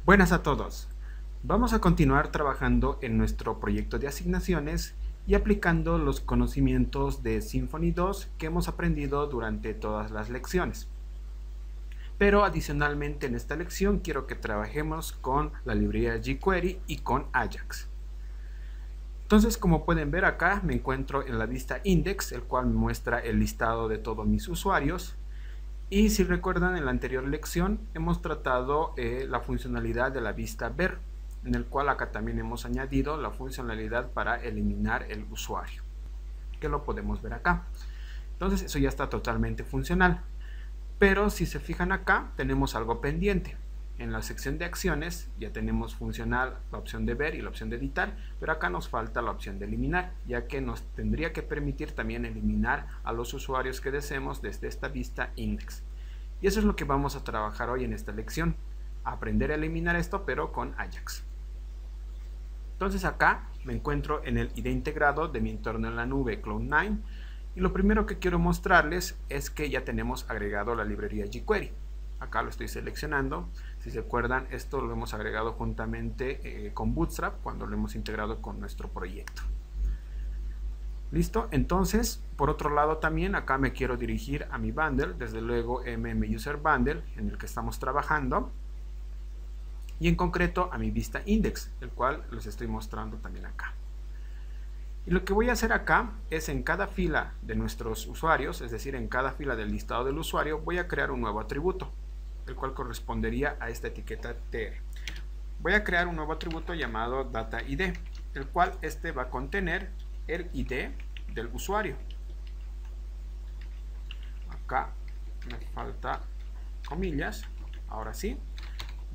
Buenas a todos. Vamos a continuar trabajando en nuestro proyecto de asignaciones y aplicando los conocimientos de Symfony 2 que hemos aprendido durante todas las lecciones. Pero adicionalmente en esta lección quiero que trabajemos con la librería jQuery y con Ajax. Entonces, como pueden ver acá, me encuentro en la vista index, el cual me muestra el listado de todos mis usuarios. Y si recuerdan, en la anterior lección hemos tratado la funcionalidad de la vista ver, en el cual acá también hemos añadido la funcionalidad para eliminar el usuario, que lo podemos ver acá. Entonces eso ya está totalmente funcional. Pero si se fijan acá, tenemos algo pendiente. En la sección de acciones ya tenemos funcional la opción de ver y la opción de editar, pero acá nos falta la opción de eliminar, ya que nos tendría que permitir también eliminar a los usuarios que deseemos desde esta vista index. Y eso es lo que vamos a trabajar hoy en esta lección, aprender a eliminar esto pero con Ajax. Entonces acá me encuentro en el IDE integrado de mi entorno en la nube Cloud9 y lo primero que quiero mostrarles es que ya tenemos agregado la librería jQuery. Acá lo estoy seleccionando. Si se acuerdan, esto lo hemos agregado juntamente con Bootstrap cuando lo hemos integrado con nuestro proyecto. ¿Listo? Entonces, por otro lado también acá me quiero dirigir a mi bundle, desde luego User Bundle, en el que estamos trabajando. Y en concreto a mi vista index, el cual les estoy mostrando también acá. Y lo que voy a hacer acá es en cada fila de nuestros usuarios, es decir, en cada fila del listado del usuario, voy a crear un nuevo atributo, el cual correspondería a esta etiqueta tr. Voy a crear un nuevo atributo llamado dataID, el cual este va a contener el ID del usuario. Acá me falta comillas. Ahora sí,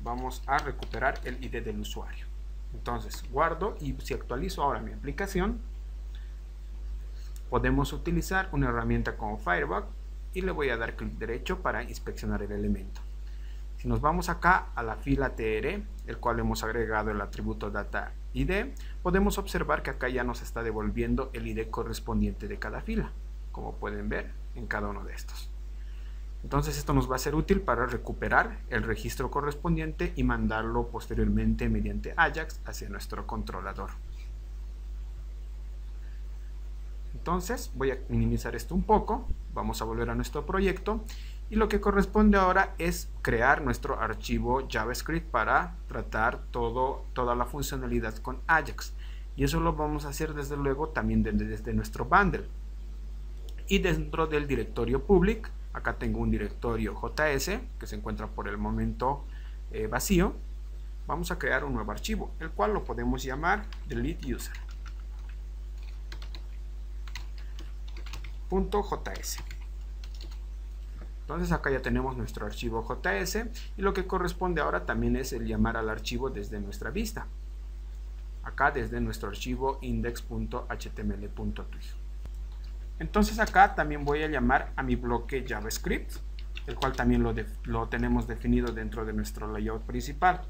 vamos a recuperar el ID del usuario. Entonces guardo y si actualizo ahora mi aplicación, podemos utilizar una herramienta como Firebug y le voy a dar clic derecho para inspeccionar el elemento. Si nos vamos acá a la fila tr, el cual hemos agregado el atributo dataID, podemos observar que acá ya nos está devolviendo el ID correspondiente de cada fila, como pueden ver en cada uno de estos. Entonces esto nos va a ser útil para recuperar el registro correspondiente y mandarlo posteriormente mediante Ajax hacia nuestro controlador. Entonces voy a minimizar esto un poco, vamos a volver a nuestro proyecto y lo que corresponde ahora es crear nuestro archivo JavaScript para tratar toda la funcionalidad con Ajax. Y eso lo vamos a hacer desde luego también desde nuestro bundle. Y dentro del directorio public, acá tengo un directorio JS que se encuentra por el momento vacío. Vamos a crear un nuevo archivo, el cual lo podemos llamar delete user.js. Entonces acá ya tenemos nuestro archivo JS y lo que corresponde ahora también es el llamar al archivo desde nuestra vista. Acá desde nuestro archivo index.html.twig. Entonces acá también voy a llamar a mi bloque JavaScript, el cual también lo tenemos definido dentro de nuestro layout principal.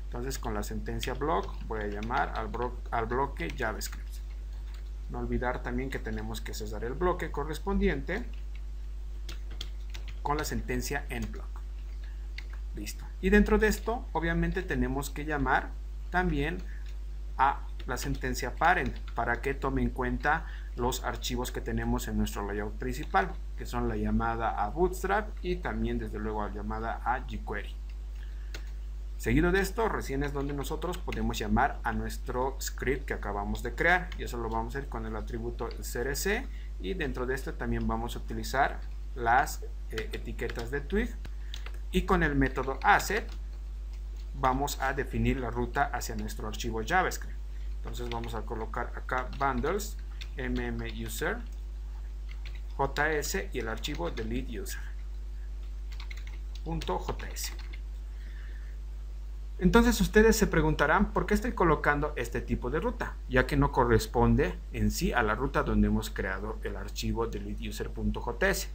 Entonces con la sentencia block voy a llamar al bloque JavaScript. No olvidar también que tenemos que cesar el bloque correspondiente con la sentencia endBlock. Listo. Y dentro de esto obviamente tenemos que llamar también a la sentencia parent para que tome en cuenta los archivos que tenemos en nuestro layout principal, que son la llamada a Bootstrap y también desde luego la llamada a jQuery. Seguido de esto, recién es donde nosotros podemos llamar a nuestro script que acabamos de crear, y eso lo vamos a hacer con el atributo crc, y dentro de esto también vamos a utilizar las etiquetas de twig, y con el método asset vamos a definir la ruta hacia nuestro archivo JavaScript. Entonces vamos a colocar acá bundles mmuser js y el archivo delete user.js. Entonces ustedes se preguntarán por qué estoy colocando este tipo de ruta, ya que no corresponde en sí a la ruta donde hemos creado el archivo deleteUser.js.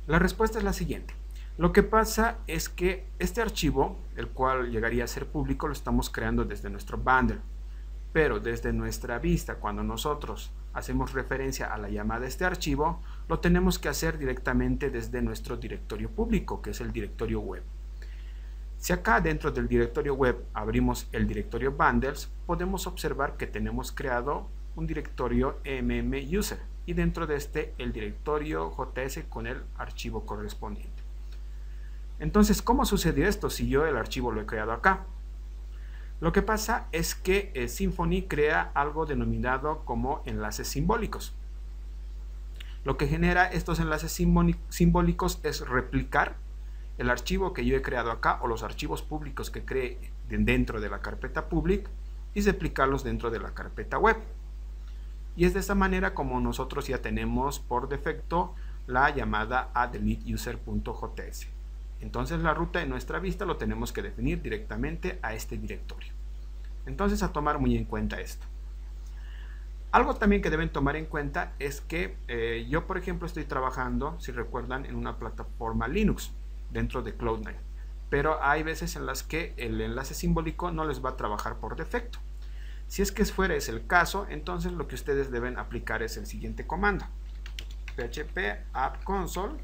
La respuesta es la siguiente. Lo que pasa es que este archivo, el cual llegaría a ser público, lo estamos creando desde nuestro bundle. Pero desde nuestra vista, cuando nosotros hacemos referencia a la llamada de este archivo, lo tenemos que hacer directamente desde nuestro directorio público, que es el directorio web. Si acá dentro del directorio web abrimos el directorio bundles, podemos observar que tenemos creado un directorio mmuser y dentro de este el directorio js con el archivo correspondiente. Entonces, ¿cómo sucedió esto si yo el archivo lo he creado acá? Lo que pasa es que Symfony crea algo denominado como enlaces simbólicos. Lo que genera estos enlaces simbólicos es replicar el archivo que yo he creado acá o los archivos públicos que creé dentro de la carpeta public y replicarlos dentro de la carpeta web. Y es de esta manera como nosotros ya tenemos por defecto la llamada a deleteUser.js. Entonces la ruta de nuestra vista lo tenemos que definir directamente a este directorio. Entonces a tomar muy en cuenta esto. Algo también que deben tomar en cuenta es que yo por ejemplo estoy trabajando, si recuerdan, en una plataforma Linux dentro de Cloud9, pero hay veces en las que el enlace simbólico no les va a trabajar por defecto. Si es que fuera ese el caso, entonces lo que ustedes deben aplicar es el siguiente comando: php app console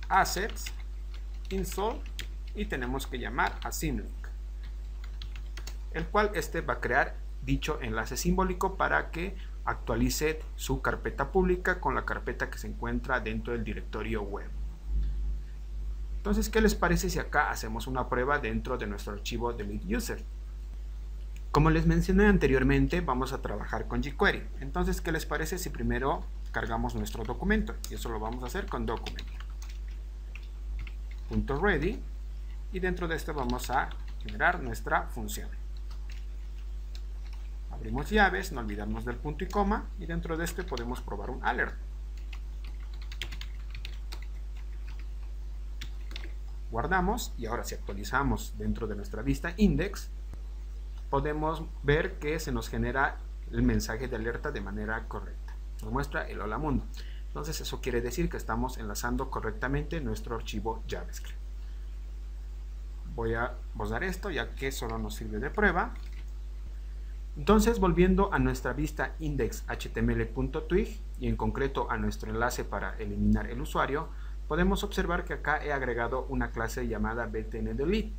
assets install y tenemos que llamar a symlink, el cual va a crear dicho enlace simbólico para que actualice su carpeta pública con la carpeta que se encuentra dentro del directorio web. Entonces, ¿qué les parece si acá hacemos una prueba dentro de nuestro archivo deleteUser? Como les mencioné anteriormente, vamos a trabajar con jQuery. Entonces, ¿qué les parece si primero cargamos nuestro documento? Y eso lo vamos a hacer con document.ready y dentro de esto vamos a generar nuestra función. Abrimos llaves, no olvidarnos del punto y coma, y dentro de este podemos probar un alert. Guardamos y ahora si actualizamos dentro de nuestra vista index, podemos ver que se nos genera el mensaje de alerta de manera correcta. Nos muestra el hola mundo. Entonces eso quiere decir que estamos enlazando correctamente nuestro archivo JavaScript. Voy a borrar esto ya que solo nos sirve de prueba. Entonces, volviendo a nuestra vista index.html.twig y en concreto a nuestro enlace para eliminar el usuario, podemos observar que acá he agregado una clase llamada btnDelete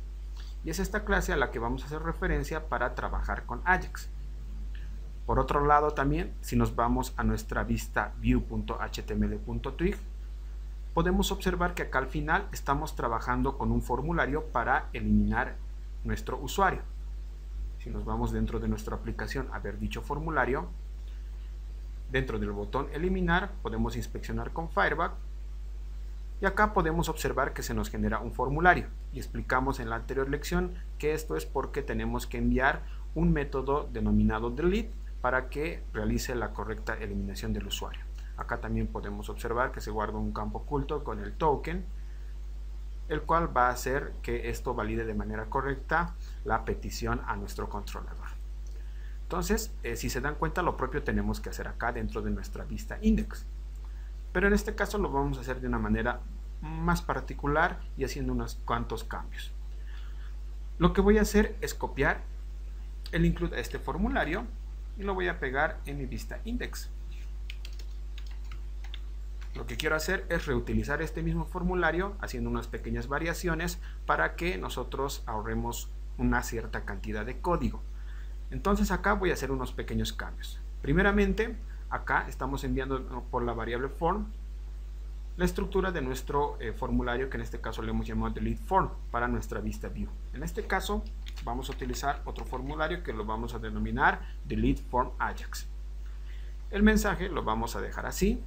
y es esta clase a la que vamos a hacer referencia para trabajar con Ajax. Por otro lado también, si nos vamos a nuestra vista view.html.twig, podemos observar que acá al final estamos trabajando con un formulario para eliminar nuestro usuario. Si nos vamos dentro de nuestra aplicación a ver dicho formulario, dentro del botón eliminar podemos inspeccionar con Firebug y acá podemos observar que se nos genera un formulario y explicamos en la anterior lección que esto es porque tenemos que enviar un método denominado delete para que realice la correcta eliminación del usuario. Acá también podemos observar que se guarda un campo oculto con el token, el cual va a hacer que esto valide de manera correcta la petición a nuestro controlador. Entonces, si se dan cuenta, lo propio tenemos que hacer acá dentro de nuestra vista index. Pero en este caso lo vamos a hacer de una manera más particular y haciendo unos cuantos cambios. Lo que voy a hacer es copiar el include a este formulario y lo voy a pegar en mi vista index. Lo que quiero hacer es reutilizar este mismo formulario haciendo unas pequeñas variaciones para que nosotros ahorremos una cierta cantidad de código. Entonces acá voy a hacer unos pequeños cambios. Primeramente, acá estamos enviando por la variable form la estructura de nuestro formulario, que en este caso le hemos llamado delete form para nuestra vista view. En este caso vamos a utilizar otro formulario que lo vamos a denominar delete form Ajax. El mensaje lo vamos a dejar así,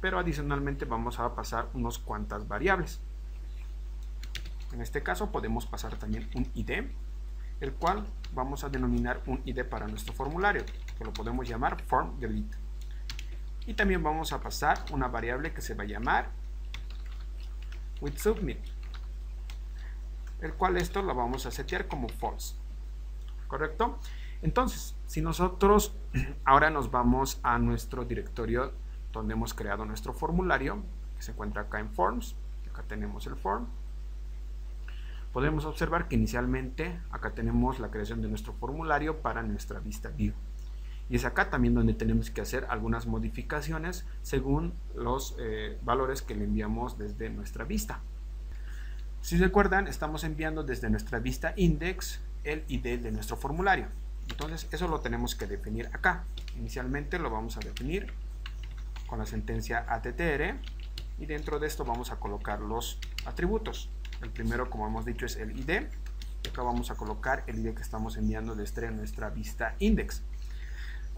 pero adicionalmente vamos a pasar unos cuantas variables. En este caso podemos pasar también un ID, el cual vamos a denominar un ID para nuestro formulario, que lo podemos llamar form delete. Y también vamos a pasar una variable que se va a llamar withSubmit, el cual esto lo vamos a setear como false. ¿Correcto? Entonces, si nosotros ahora nos vamos a nuestro directorio donde hemos creado nuestro formulario, que se encuentra acá en Forms, acá tenemos el form, podemos observar que inicialmente acá tenemos la creación de nuestro formulario para nuestra vista view. Y es acá también donde tenemos que hacer algunas modificaciones según los valores que le enviamos desde nuestra vista. Si recuerdan, estamos enviando desde nuestra vista index el ID de nuestro formulario. Entonces eso lo tenemos que definir acá. Inicialmente lo vamos a definir con la sentencia attr, y dentro de esto vamos a colocar los atributos. El primero, como hemos dicho, es el ID. Y acá vamos a colocar el ID que estamos enviando desde nuestra vista index.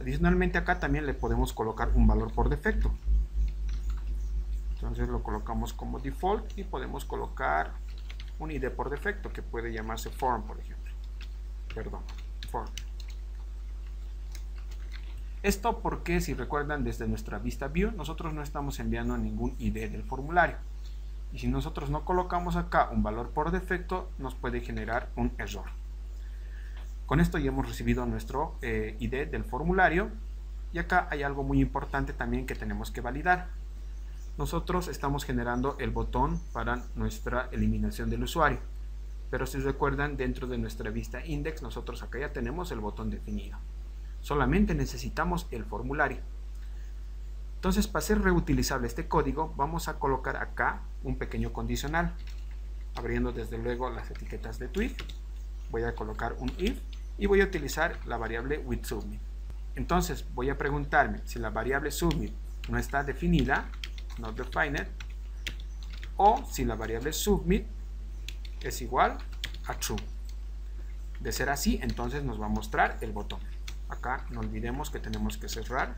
Adicionalmente acá también le podemos colocar un valor por defecto. Entonces lo colocamos como default y podemos colocar un ID por defecto que puede llamarse form, por ejemplo. Perdón, form. Esto porque, si recuerdan, desde nuestra vista view nosotros no estamos enviando ningún ID del formulario. Y si nosotros no colocamos acá un valor por defecto, nos puede generar un error. Con esto ya hemos recibido nuestro ID del formulario, y acá hay algo muy importante también que tenemos que validar. Nosotros estamos generando el botón para nuestra eliminación del usuario, pero si recuerdan, dentro de nuestra vista index nosotros acá ya tenemos el botón definido. Solamente necesitamos el formulario. Entonces, para hacer reutilizable este código, vamos a colocar acá un pequeño condicional, abriendo desde luego las etiquetas de Twig. Voy a colocar un if y voy a utilizar la variable withSubmit. Entonces voy a preguntarme si la variable submit no está definida, not defined, o si la variable submit es igual a true. De ser así, entonces nos va a mostrar el botón. Acá no olvidemos que tenemos que cerrar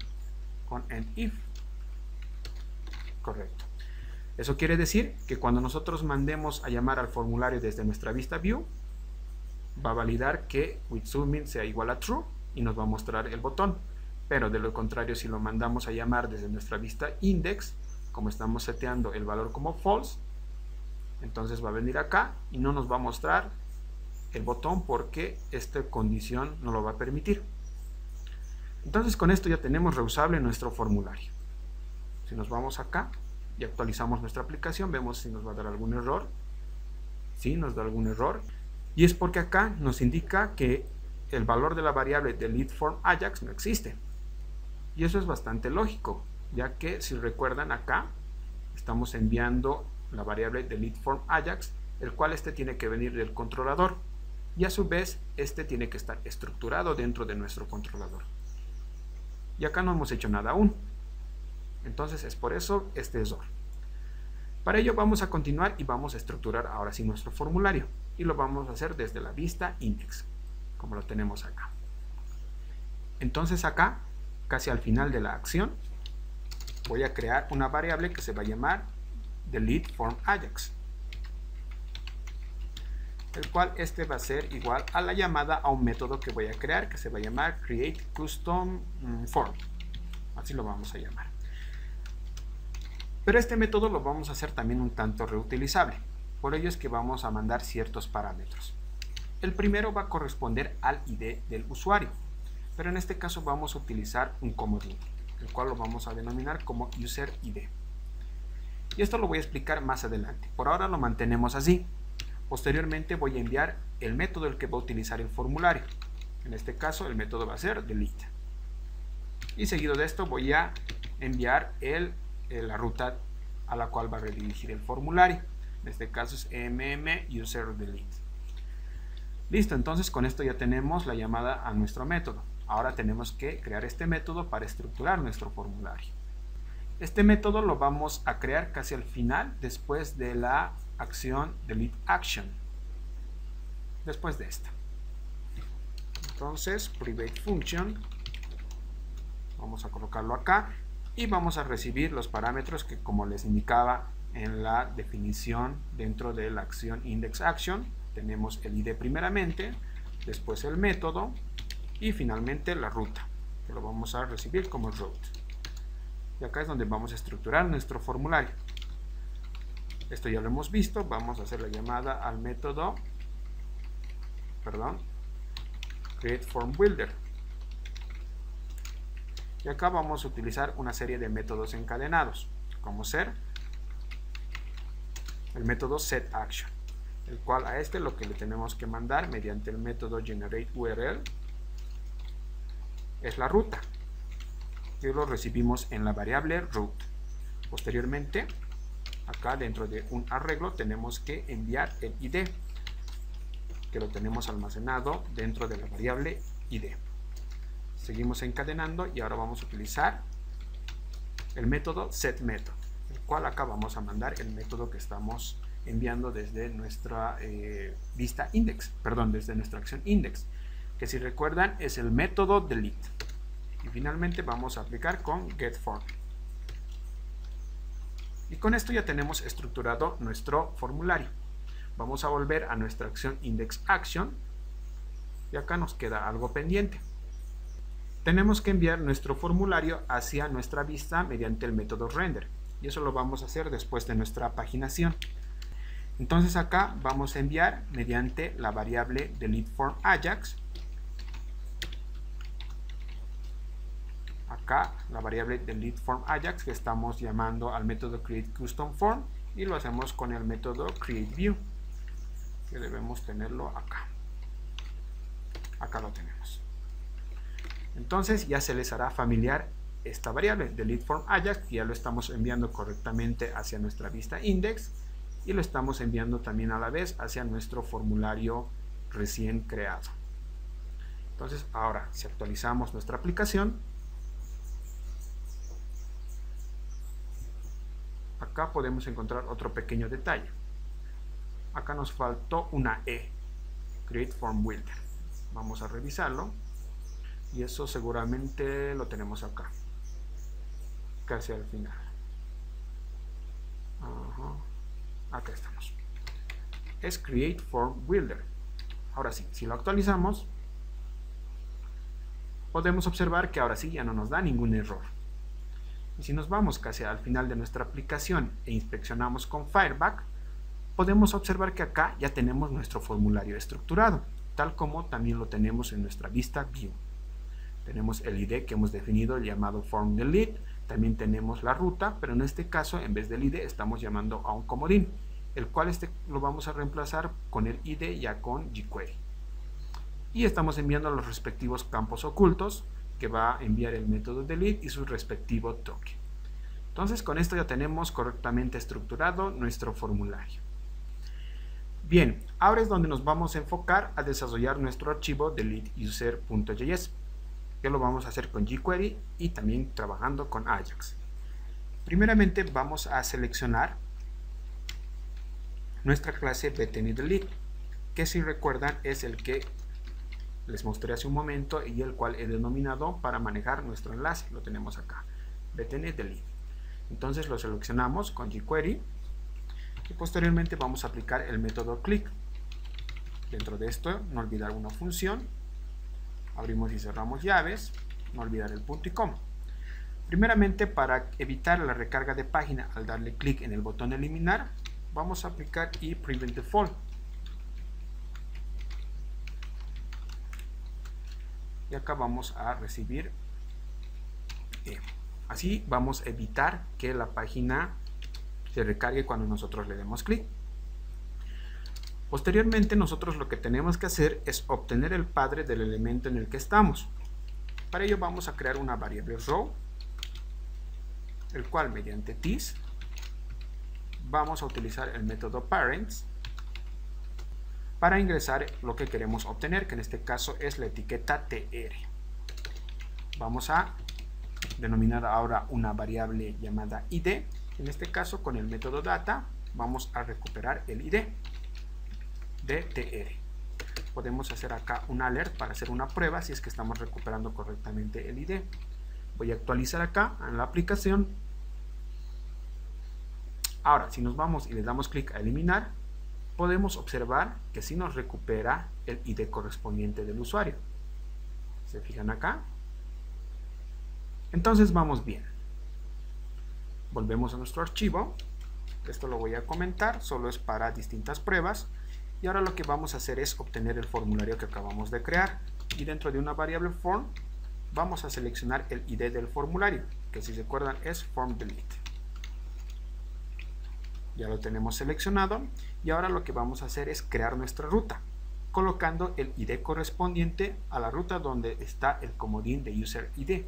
con end if. Correcto. Eso quiere decir que cuando nosotros mandemos a llamar al formulario desde nuestra vista view, va a validar que withSubmit sea igual a true y nos va a mostrar el botón. Pero de lo contrario, si lo mandamos a llamar desde nuestra vista index, como estamos seteando el valor como false, entonces va a venir acá y no nos va a mostrar el botón porque esta condición no lo va a permitir. Entonces con esto ya tenemos reusable nuestro formulario. Si nos vamos acá y actualizamos nuestra aplicación, vemos si nos va a dar algún error. Sí, nos da algún error. Y es porque acá nos indica que el valor de la variable deleteFormAjax no existe. Y eso es bastante lógico, ya que si recuerdan acá, estamos enviando la variable deleteFormAjax, el cual este tiene que venir del controlador. Y a su vez, este tiene que estar estructurado dentro de nuestro controlador. Y acá no hemos hecho nada aún. Entonces es por eso este error. Para ello vamos a continuar y vamos a estructurar ahora sí nuestro formulario. Y lo vamos a hacer desde la vista index, como lo tenemos acá. Entonces acá, casi al final de la acción, voy a crear una variable que se va a llamar deleteFormAjax, el cual este va a ser igual a la llamada a un método que voy a crear que se va a llamar createCustomForm. Así lo vamos a llamar. Pero este método lo vamos a hacer también un tanto reutilizable. Por ello es que vamos a mandar ciertos parámetros. El primero va a corresponder al ID del usuario, pero en este caso vamos a utilizar un comodín, el cual lo vamos a denominar como userID. Y esto lo voy a explicar más adelante. Por ahora lo mantenemos así. Posteriormente voy a enviar el método el que va a utilizar el formulario. En este caso el método va a ser delete. Y seguido de esto voy a enviar la ruta a la cual va a redirigir el formulario. En este caso es mmuserDelete. Listo, entonces con esto ya tenemos la llamada a nuestro método. Ahora tenemos que crear este método para estructurar nuestro formulario. Este método lo vamos a crear casi al final, después de la acción deleteAction. Después de esta. Entonces, private function, vamos a colocarlo acá y vamos a recibir los parámetros que, como les indicaba en la definición dentro de la acción indexAction, tenemos el ID primeramente, después el método y finalmente la ruta, que lo vamos a recibir como route. Y acá es donde vamos a estructurar nuestro formulario. Esto ya lo hemos visto. Vamos a hacer la llamada al método createFormBuilder. Y acá vamos a utilizar una serie de métodos encadenados, como ser el método setAction, el cual a este lo que le tenemos que mandar mediante el método generateURL es la ruta, que lo recibimos en la variable route. Posteriormente, acá dentro de un arreglo tenemos que enviar el ID, que lo tenemos almacenado dentro de la variable ID. Seguimos encadenando y ahora vamos a utilizar el método setMethod, el cual acá vamos a mandar el método que estamos enviando desde nuestra vista index, perdón, desde nuestra acción index, que si recuerdan es el método delete. Y finalmente vamos a aplicar con getForm. Y con esto ya tenemos estructurado nuestro formulario. Vamos a volver a nuestra acción indexAction y acá nos queda algo pendiente. Tenemos que enviar nuestro formulario hacia nuestra vista mediante el método render, y eso lo vamos a hacer después de nuestra paginación. Entonces acá vamos a enviar mediante la variable deleteFormAjax. Acá la variable deleteFormAjax, que estamos llamando al método createCustomForm, y lo hacemos con el método createView, que debemos tenerlo acá. Acá lo tenemos. Entonces ya se les hará familiar esta variable deleteFormAjax, que ya lo estamos enviando correctamente hacia nuestra vista index y lo estamos enviando también a la vez hacia nuestro formulario recién creado. Entonces ahora, si actualizamos nuestra aplicación, acá podemos encontrar otro pequeño detalle. Acá nos faltó una E, createFormBuilder. Vamos a revisarlo y eso seguramente lo tenemos acá, casi al final. Acá estamos. Es createFormBuilder. Ahora sí, si lo actualizamos, podemos observar que ahora sí ya no nos da ningún error. Y si nos vamos casi al final de nuestra aplicación e inspeccionamos con Fireback, podemos observar que acá ya tenemos nuestro formulario estructurado, tal como también lo tenemos en nuestra vista View. Tenemos el ID que hemos definido llamado FormDelete, también tenemos la ruta, pero en este caso en vez del ID estamos llamando a un comodín, el cual lo vamos a reemplazar con el ID ya con jQuery. Y estamos enviando los respectivos campos ocultos, que va a enviar el método delete y su respectivo token. Entonces con esto ya tenemos correctamente estructurado nuestro formulario. Bien, ahora es donde nos vamos a enfocar a desarrollar nuestro archivo deleteuser.js, que lo vamos a hacer con jQuery y también trabajando con Ajax. Primeramente vamos a seleccionar nuestra clase btnDelete, que si recuerdan es el que les mostré hace un momento y el cual he denominado para manejar nuestro enlace. Lo tenemos acá, btnDelete. Entonces lo seleccionamos con jQuery y posteriormente vamos a aplicar el método click. Dentro de esto no olvidar una función, abrimos y cerramos llaves, no olvidar el punto y coma. Primeramente, para evitar la recarga de página al darle clic en el botón eliminar, vamos a aplicar preventDefault. Y acá vamos a recibir así vamos a evitar que la página se recargue cuando nosotros le demos clic. Posteriormente nosotros lo que tenemos que hacer es obtener el padre del elemento en el que estamos. Para ello vamos a crear una variable row, el cual mediante this vamos a utilizar el método parents para ingresar lo que queremos obtener, que en este caso es la etiqueta tr. Vamos a denominar ahora una variable llamada id. En este caso, con el método data vamos a recuperar el id de tr. Podemos hacer acá un alert para hacer una prueba si es que estamos recuperando correctamente el id. Voy a actualizar acá en la aplicación. Ahora, si nos vamos y le damos clic a eliminar, podemos observar que sí nos recupera el ID correspondiente del usuario. ¿Se fijan acá? Entonces vamos bien. Volvemos a nuestro archivo. Esto lo voy a comentar, solo es para distintas pruebas. Y ahora lo que vamos a hacer es obtener el formulario que acabamos de crear. Y dentro de una variable form, vamos a seleccionar el ID del formulario, que si recuerdan es FormDelete. Ya lo tenemos seleccionado y ahora lo que vamos a hacer es crear nuestra ruta. colocando el ID correspondiente a la ruta donde está el comodín de user ID.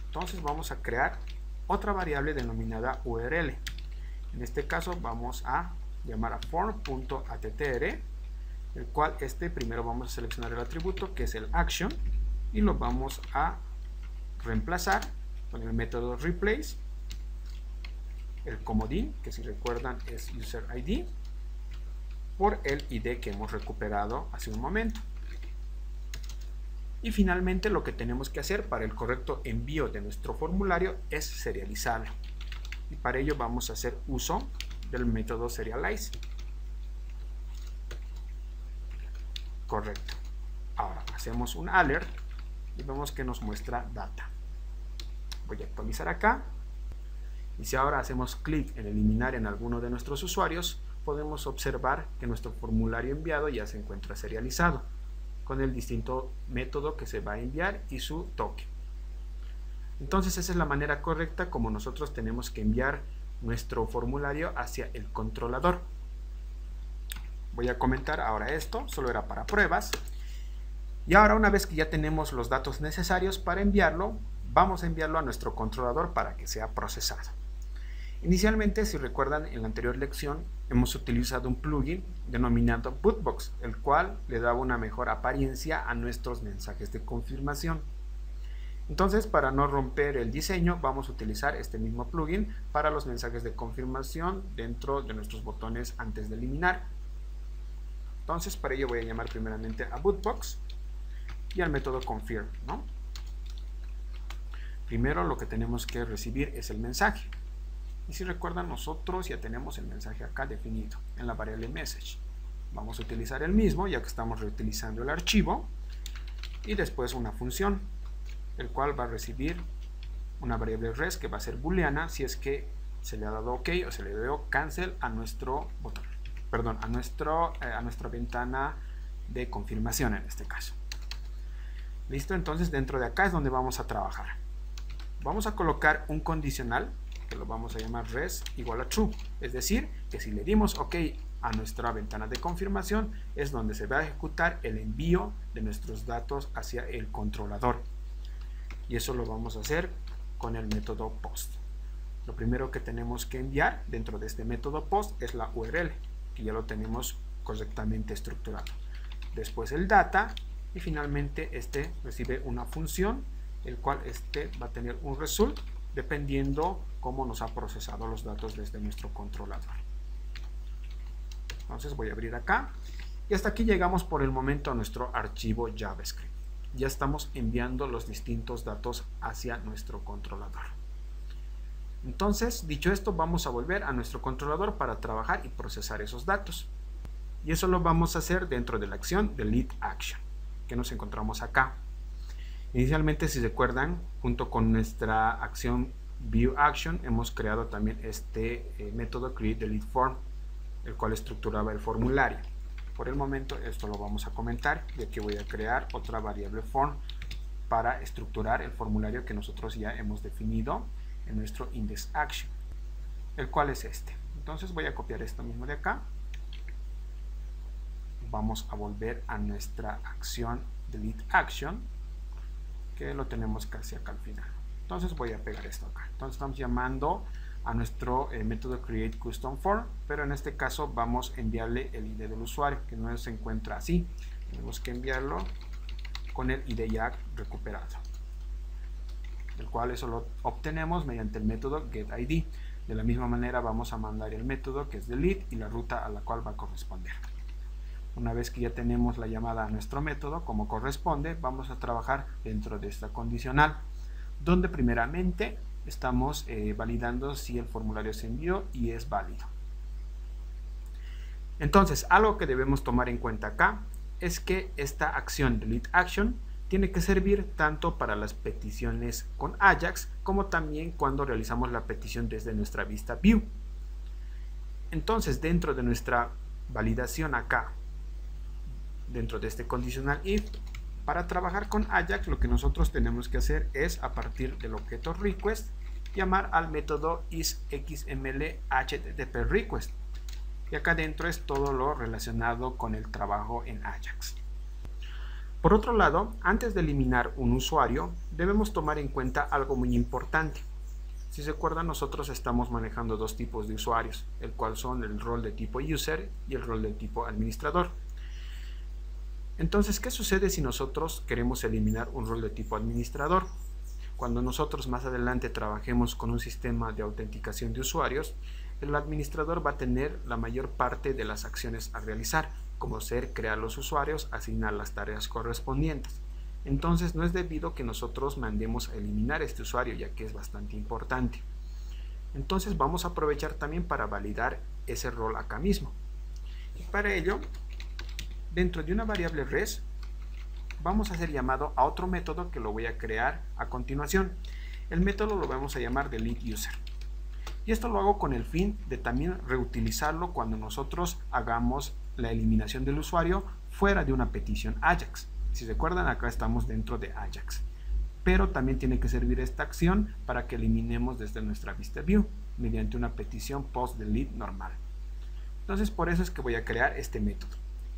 Entonces vamos a crear otra variable denominada URL. En este caso vamos a llamar a form.attr, el cual primero vamos a seleccionar el atributo que es el action y lo vamos a reemplazar con el método replace, el comodín que si recuerdan es user ID, por el ID que hemos recuperado hace un momento. Y finalmente lo que tenemos que hacer para el correcto envío de nuestro formulario es serializarlo. Y para ello vamos a hacer uso del método serialize. Correcto. Ahora hacemos un alert y vemos que nos muestra data. Voy a actualizar acá. Y si ahora hacemos clic en eliminar en alguno de nuestros usuarios, podemos observar que nuestro formulario enviado ya se encuentra serializado con el distinto método que se va a enviar y su token. Entonces esa es la manera correcta como nosotros tenemos que enviar nuestro formulario hacia el controlador. Voy a comentar ahora esto, solo era para pruebas. Y ahora una vez que ya tenemos los datos necesarios para enviarlo, vamos a enviarlo a nuestro controlador para que sea procesado. Inicialmente, si recuerdan, en la anterior lección hemos utilizado un plugin denominado Bootbox, el cual le daba una mejor apariencia a nuestros mensajes de confirmación. Entonces, para no romper el diseño, vamos a utilizar este mismo plugin para los mensajes de confirmación dentro de nuestros botones antes de eliminar. Entonces, para ello voy a llamar primeramente a Bootbox y al método confirm, ¿no? Primero lo que tenemos que recibir es el mensaje. Y si recuerdan, nosotros ya tenemos el mensaje acá definido en la variable message. Vamos a utilizar el mismo ya que estamos reutilizando el archivo y después una función, el cual va a recibir una variable res que va a ser booleana si es que se le ha dado OK o se le dio cancel a nuestro botón, perdón, a nuestra ventana de confirmación en este caso. Listo, entonces dentro de acá es donde vamos a trabajar. Vamos a colocar un condicional que lo vamos a llamar res igual a true, es decir, que si le dimos OK a nuestra ventana de confirmación es donde se va a ejecutar el envío de nuestros datos hacia el controlador, y eso lo vamos a hacer con el método post. Lo primero que tenemos que enviar dentro de este método post es la URL, que ya lo tenemos correctamente estructurado, después el data y finalmente recibe una función, el cual va a tener un result dependiendo cómo nos ha procesado los datos desde nuestro controlador. Entonces voy a abrir acá y hasta aquí llegamos por el momento a nuestro archivo JavaScript. Ya estamos enviando los distintos datos hacia nuestro controlador. Entonces, dicho esto, vamos a volver a nuestro controlador para trabajar y procesar esos datos. Y eso lo vamos a hacer dentro de la acción delete action que nos encontramos acá. Inicialmente, si recuerdan, junto con nuestra acción viewAction hemos creado también método createDeleteForm, el cual estructuraba el formulario. Por el momento esto lo vamos a comentar y aquí voy a crear otra variable form para estructurar el formulario que nosotros ya hemos definido en nuestro indexAction, el cual es Entonces voy a copiar esto mismo de acá. Vamos a volver a nuestra acción deleteAction, que lo tenemos casi acá al final. Entonces voy a pegar esto acá. Entonces estamos llamando a nuestro método createCustomForm, pero en este caso vamos a enviarle el ID del usuario, que no se encuentra así. Tenemos que enviarlo con el ID ya recuperado, el cual eso lo obtenemos mediante el método getID. De la misma manera vamos a mandar el método que es delete y la ruta a la cual va a corresponder. Una vez que ya tenemos la llamada a nuestro método como corresponde, vamos a trabajar dentro de esta condicional, donde primeramente estamos validando si el formulario se envió y es válido. Entonces, algo que debemos tomar en cuenta acá es que esta acción deleteAction tiene que servir tanto para las peticiones con Ajax como también cuando realizamos la petición desde nuestra vista View. Entonces, dentro de nuestra validación acá, dentro de este conditional if, para trabajar con Ajax lo que nosotros tenemos que hacer es, a partir del objeto request, llamar al método isXML HTTP request, y acá adentro es todo lo relacionado con el trabajo en Ajax. Por otro lado, antes de eliminar un usuario, debemos tomar en cuenta algo muy importante. Si se acuerdan, nosotros estamos manejando dos tipos de usuarios, el cual son el rol de tipo user y el rol de tipo administrador. Entonces, ¿qué sucede si nosotros queremos eliminar un rol de tipo administrador? Cuando nosotros más adelante trabajemos con un sistema de autenticación de usuarios, el administrador va a tener la mayor parte de las acciones a realizar, como ser crear los usuarios, asignar las tareas correspondientes. Entonces no es debido que nosotros mandemos a eliminar este usuario, ya que es bastante importante. Entonces vamos a aprovechar también para validar ese rol acá mismo. Y para ello, dentro de una variable res, vamos a hacer llamado a otro método que lo voy a crear a continuación. El método lo vamos a llamar delete_user. Y esto lo hago con el fin de también reutilizarlo cuando nosotros hagamos la eliminación del usuario fuera de una petición Ajax. Si se acuerdan, acá estamos dentro de Ajax. Pero también tiene que servir esta acción para que eliminemos desde nuestra vista view mediante una petición post delete normal. Entonces por eso es que voy a crear este método.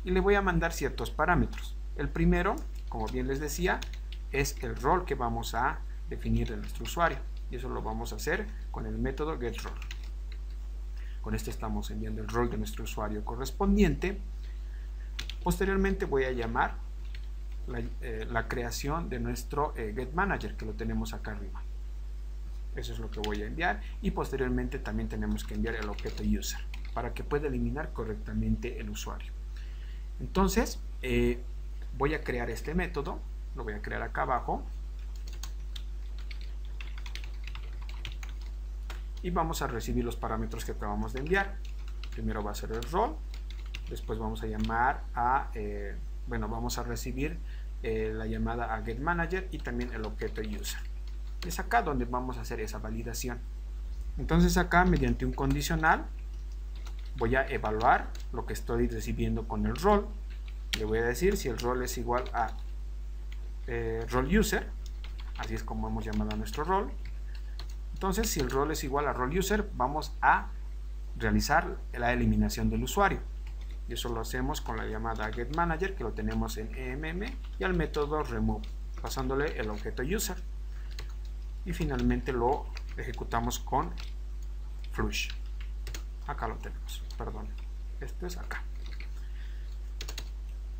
Y le voy a mandar ciertos parámetros. El primero, como bien les decía, es el rol que vamos a definir de nuestro usuario. Y eso lo vamos a hacer con el método getRole. Con este estamos enviando el rol de nuestro usuario correspondiente. Posteriormente voy a llamar la creación de nuestro getManager, que lo tenemos acá arriba. Eso es lo que voy a enviar. Y posteriormente también tenemos que enviar el objeto user para que pueda eliminar correctamente el usuario. Entonces voy a crear este método, lo voy a crear acá abajo. Y vamos a recibir los parámetros que acabamos de enviar. Primero va a ser el rol, después vamos a llamar a, vamos a recibir la llamada a getManager y también el objeto user. Es acá donde vamos a hacer esa validación. Entonces acá, mediante un condicional, voy a evaluar lo que estoy recibiendo con el rol. Le voy a decir si el rol es igual a role user, así es como hemos llamado a nuestro rol. Entonces, si el rol es igual a role user, vamos a realizar la eliminación del usuario. Y eso lo hacemos con la llamada getManager, que lo tenemos en EMM, y al método remove, pasándole el objeto user. Y finalmente lo ejecutamos con flush. Acá lo tenemos, perdón, esto es acá.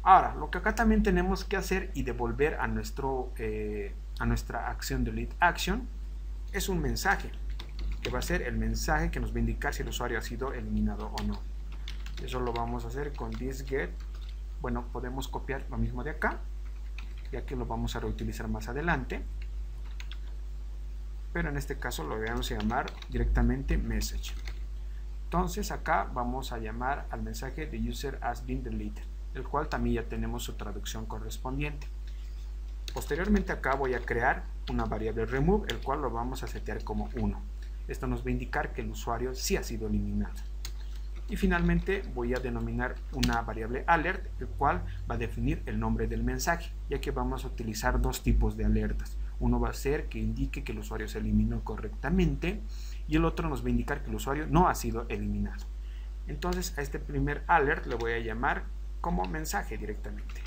Ahora, lo que acá también tenemos que hacer y devolver a nuestra acción delete action es un mensaje, que va a ser el mensaje que nos va a indicar si el usuario ha sido eliminado o no. Eso lo vamos a hacer con thisGet. Bueno, podemos copiar lo mismo de acá, ya que lo vamos a reutilizar más adelante. Pero en este caso lo vamos a llamar directamente message. Entonces acá vamos a llamar al mensaje de user has been deleted, el cual también ya tenemos su traducción correspondiente. Posteriormente acá voy a crear una variable remove, el cual lo vamos a setear como 1. Esto nos va a indicar que el usuario sí ha sido eliminado. Y finalmente voy a denominar una variable alert, el cual va a definir el nombre del mensaje, ya que vamos a utilizar dos tipos de alertas. Uno va a ser que indique que el usuario se eliminó correctamente y el otro nos va a indicar que el usuario no ha sido eliminado. Entonces a este primer alert le voy a llamar como mensaje directamente.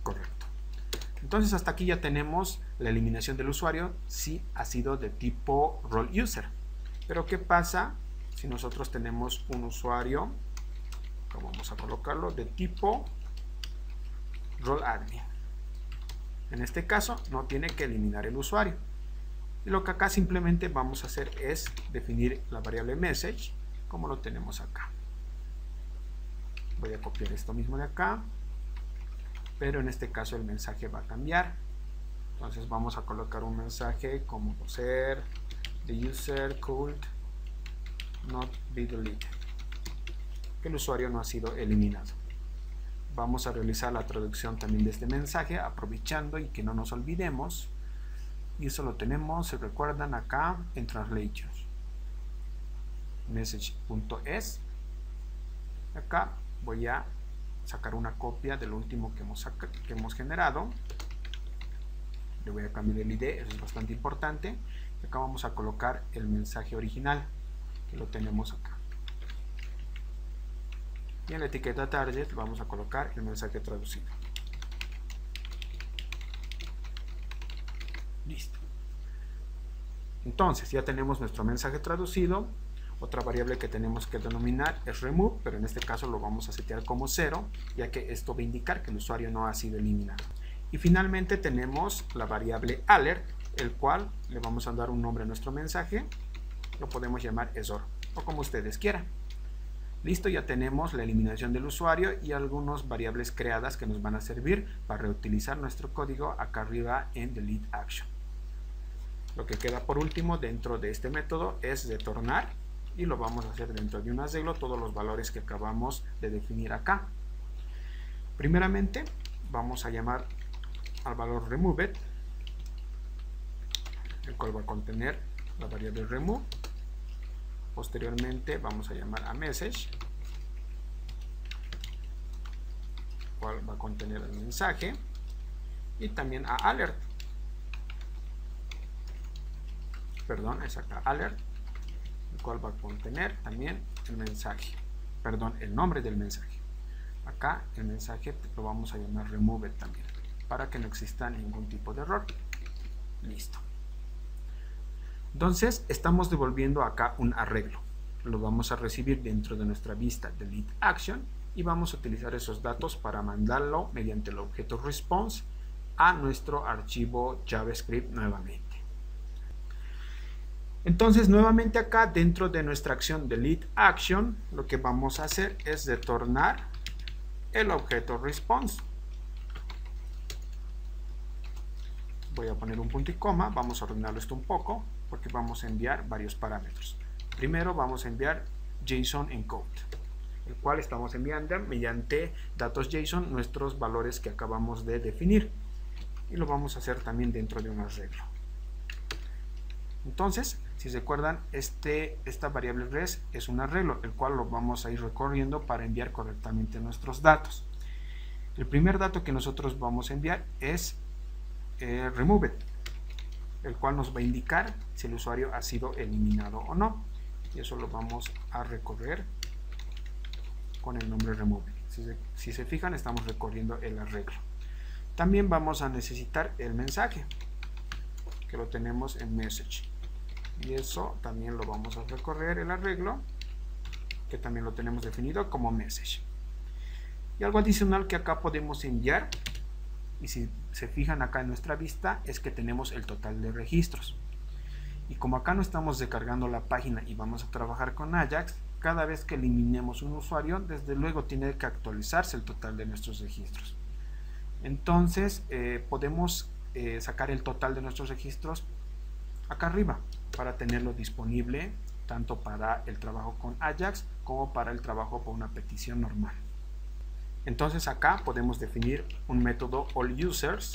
Correcto. Entonces hasta aquí ya tenemos la eliminación del usuario si ha sido de tipo role user. Pero ¿qué pasa si nosotros tenemos un usuario, vamos a colocarlo, de tipo role admin? En este caso no tiene que eliminar el usuario. Y lo que acá simplemente vamos a hacer es definir la variable message como lo tenemos acá. Voy a copiar esto mismo de acá, pero en este caso el mensaje va a cambiar. Entonces vamos a colocar un mensaje como ser the user could not be deleted, que el usuario no ha sido eliminado. Vamos a realizar la traducción también de este mensaje, aprovechando y que no nos olvidemos, y eso lo tenemos, se recuerdan acá en translations, message.s. acá voy a sacar una copia del último que hemos generado. Le voy a cambiar el ID, eso es bastante importante. Acá vamos a colocar el mensaje original. que lo tenemos acá. Y en la etiqueta target vamos a colocar el mensaje traducido. Listo. Entonces ya tenemos nuestro mensaje traducido. Otra variable que tenemos que denominar es remove, pero en este caso lo vamos a setear como 0, ya que esto va a indicar que el usuario no ha sido eliminado. Y finalmente tenemos la variable alert, el cual le vamos a dar un nombre a nuestro mensaje. Lo podemos llamar error o como ustedes quieran. Listo, ya tenemos la eliminación del usuario y algunas variables creadas que nos van a servir para reutilizar nuestro código acá arriba en delete action. Lo que queda por último dentro de este método es retornar, y lo vamos a hacer dentro de un arreglo todos los valores que acabamos de definir acá. Primeramente vamos a llamar al valor removed, el cual va a contener la variable remove. Posteriormente vamos a llamar a message, el cual va a contener el mensaje, y también a alert, perdón, es acá alert, el cual va a contener también el mensaje, perdón, el nombre del mensaje. Acá el mensaje lo vamos a llamar remove también, para que no exista ningún tipo de error. Listo. Entonces estamos devolviendo acá un arreglo. Lo vamos a recibir dentro de nuestra vista delete action y vamos a utilizar esos datos para mandarlo mediante el objeto response a nuestro archivo JavaScript nuevamente. Entonces nuevamente acá dentro de nuestra acción delete action lo que vamos a hacer es retornar el objeto response. Voy a poner un punto y coma, vamos a ordenarlo esto un poco porque vamos a enviar varios parámetros. Primero vamos a enviar JSON encode, el cual estamos enviando mediante datos JSON nuestros valores que acabamos de definir, y lo vamos a hacer también dentro de un arreglo. Entonces, si se acuerdan, esta variable res es un arreglo, el cual lo vamos a ir recorriendo para enviar correctamente nuestros datos. El primer dato que nosotros vamos a enviar es removed, el cual nos va a indicar si el usuario ha sido eliminado o no, y eso lo vamos a recorrer con el nombre remove. Si se fijan, estamos recorriendo el arreglo. También vamos a necesitar el mensaje, que lo tenemos en message, y eso también lo vamos a recorrer el arreglo, que también lo tenemos definido como message. Y algo adicional que acá podemos enviar, y si se fijan acá en nuestra vista, es que tenemos el total de registros. Y como acá no estamos descargando la página y vamos a trabajar con Ajax, cada vez que eliminemos un usuario, desde luego tiene que actualizarse el total de nuestros registros. Entonces podemos sacar el total de nuestros registros acá arriba para tenerlo disponible tanto para el trabajo con Ajax como para el trabajo por una petición normal. Entonces acá podemos definir un método allUsers,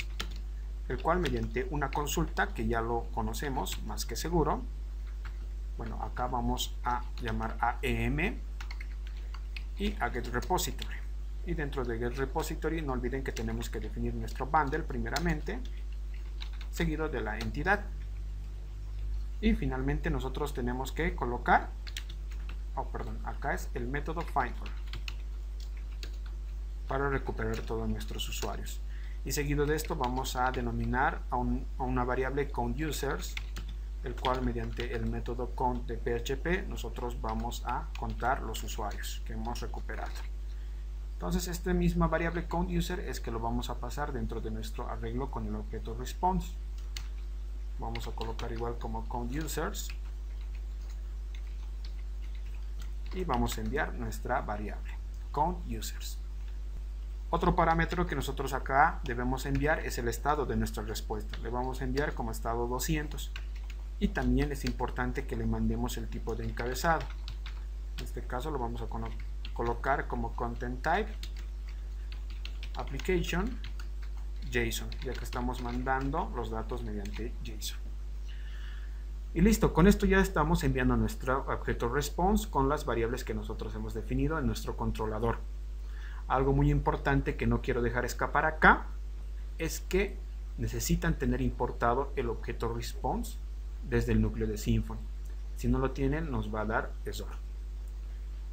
el cual mediante una consulta que ya lo conocemos más que seguro, bueno, acá vamos a llamar a EM y a getRepository, y dentro de getRepository no olviden que tenemos que definir nuestro bundle primeramente, seguido de la entidad, y finalmente nosotros tenemos que colocar, acá es el método findFor para recuperar todos nuestros usuarios. Y seguido de esto vamos a denominar a una variable countUsers, el cual mediante el método count de PHP nosotros vamos a contar los usuarios que hemos recuperado. Entonces esta misma variable countUser es que lo vamos a pasar dentro de nuestro arreglo con el objeto response. Vamos a colocar igual como countUsers y vamos a enviar nuestra variable countUsers. Otro parámetro que nosotros acá debemos enviar es el estado de nuestra respuesta. Le vamos a enviar como estado 200, y también es importante que le mandemos el tipo de encabezado. En este caso lo vamos a colocar como content type application JSON, ya que estamos mandando los datos mediante JSON. Y listo, con esto ya estamos enviando nuestro objeto response con las variables que nosotros hemos definido en nuestro controlador. Algo muy importante que no quiero dejar escapar acá es que necesitan tener importado el objeto response desde el núcleo de Symfony. Si no lo tienen, nos va a dar error.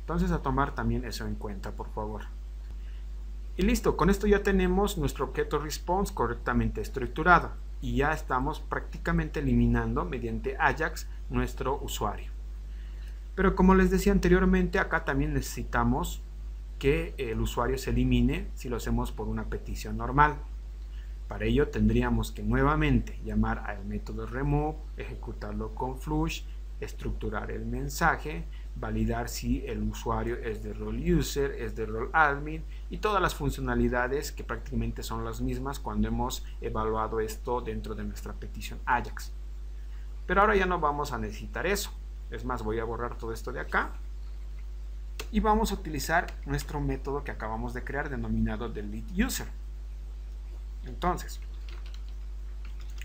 Entonces a tomar también eso en cuenta, por favor. Y listo, con esto ya tenemos nuestro objeto response correctamente estructurado y ya estamos prácticamente eliminando mediante Ajax nuestro usuario. Pero como les decía anteriormente, acá también necesitamos que el usuario se elimine si lo hacemos por una petición normal. Para ello tendríamos que nuevamente llamar al método remove, ejecutarlo con flush, estructurar el mensaje, validar si el usuario es de role user, es de role admin y todas las funcionalidades que prácticamente son las mismas cuando hemos evaluado esto dentro de nuestra petición Ajax. Pero ahora ya no vamos a necesitar eso. Es más, voy a borrar todo esto de acá y vamos a utilizar nuestro método que acabamos de crear denominado delete_user. Entonces,